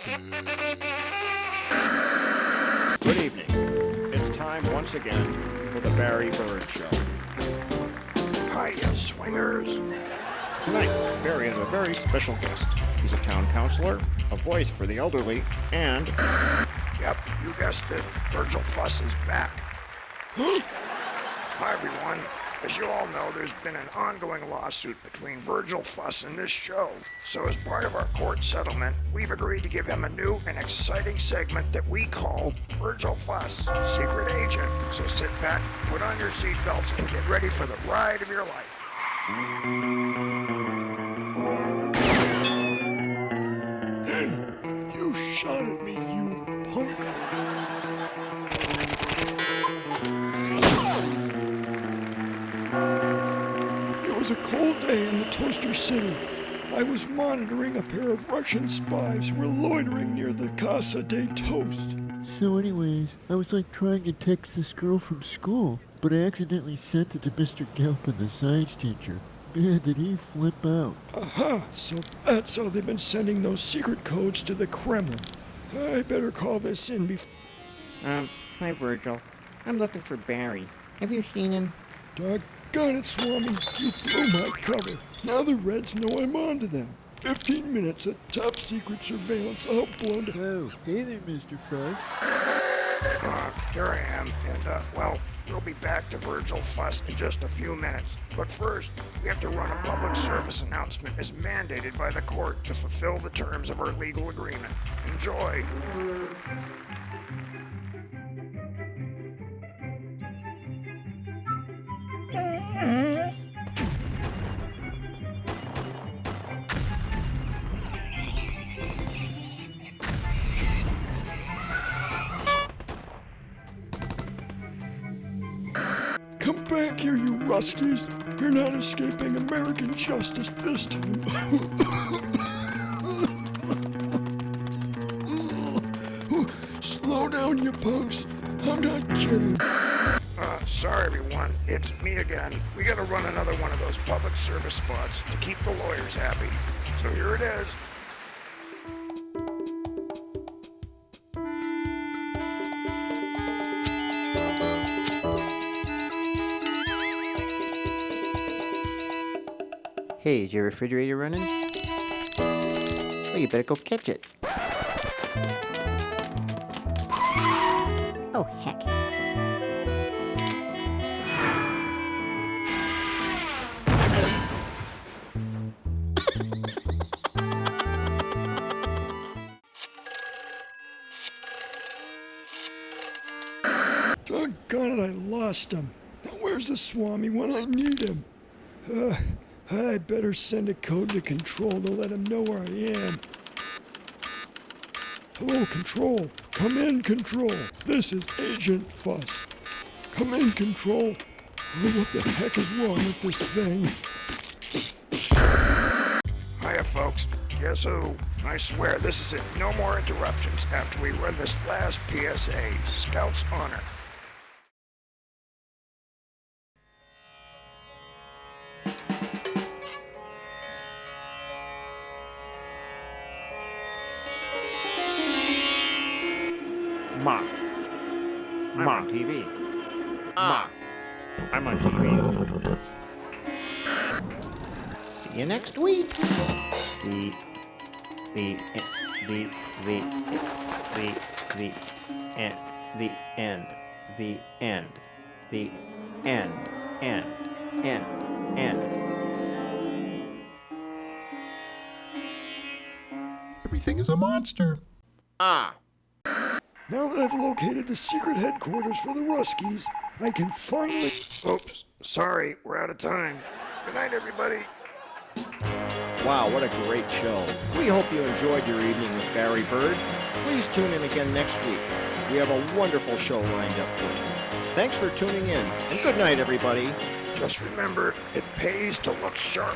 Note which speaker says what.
Speaker 1: Good evening. It's time once again for the Barry Bird Show.
Speaker 2: Hiya, swingers.
Speaker 1: Tonight, Barry has a very special guest. He's a town councilor, a voice for the elderly, and...
Speaker 2: Yep, you guessed it. Virgil Fuss is back. Hi, everyone. As you all know, there's been an ongoing lawsuit between Virgil Fuss and this show. So as part of our court settlement, we've agreed to give him a new and exciting segment that we call Virgil Fuss, Secret Agent. So sit back, put on your seatbelts, and get ready for the ride of your life. Hey, you shot at me, you punk. It was a cold day in the Toaster City. I was monitoring a pair of Russian spies who were loitering near the Casa de Toast.
Speaker 3: So anyways, I was like trying to text this girl from school, but I accidentally sent it to Mr. Gilpin, the science teacher. Man, did he flip out.
Speaker 2: Aha, so that's how they've been sending those secret codes to the Kremlin. I better call this in before...
Speaker 4: Hi Virgil. I'm looking for Barry. Have you seen him?
Speaker 2: Doggone it, Swami, you blew my cover. Now the Reds know I'm onto them. 15 minutes of top secret surveillance, all blown to...
Speaker 3: Oh, hey there, Mr. Fuss.
Speaker 2: Here I am, and, well, we'll be back to Virgil Fuss in just a few minutes. But first, we have to run a public service announcement as mandated by the court to fulfill the terms of our legal agreement. Enjoy. Come back here, you Ruskies. You're not escaping American justice this time. Slow down, you punks. I'm not kidding. Sorry, everyone. It's me again. We gotta run another one of those public service spots to keep the lawyers happy. So here it is.
Speaker 4: Hey, is your refrigerator running? Well, you better go catch it. Oh, heck.
Speaker 2: Doggone it, I lost him. Now where's the Swami when I need him? I better send a code to Control to let him know where I am. Hello, Control. Come in, Control. This is Agent Fuss. Come in, Control. Oh, what the heck is wrong with this thing? Hiya, folks. Guess who? I swear this is it. No more interruptions after we run this last PSA. Scout's honor.
Speaker 1: Ma. I'm on TV. Ma. I'm on TV.
Speaker 4: See you next week.
Speaker 1: The end. The end.
Speaker 2: Everything is a monster.
Speaker 1: Ah.
Speaker 2: Now that I've located the secret headquarters for the Ruskies, I can finally... Oops, sorry, we're out of time. Good night, everybody.
Speaker 1: Wow, what a great show. We hope you enjoyed your evening with Barry Bird. Please tune in again next week. We have a wonderful show lined up for you. Thanks for tuning in, and good night, everybody.
Speaker 2: Just remember, it pays to look sharp.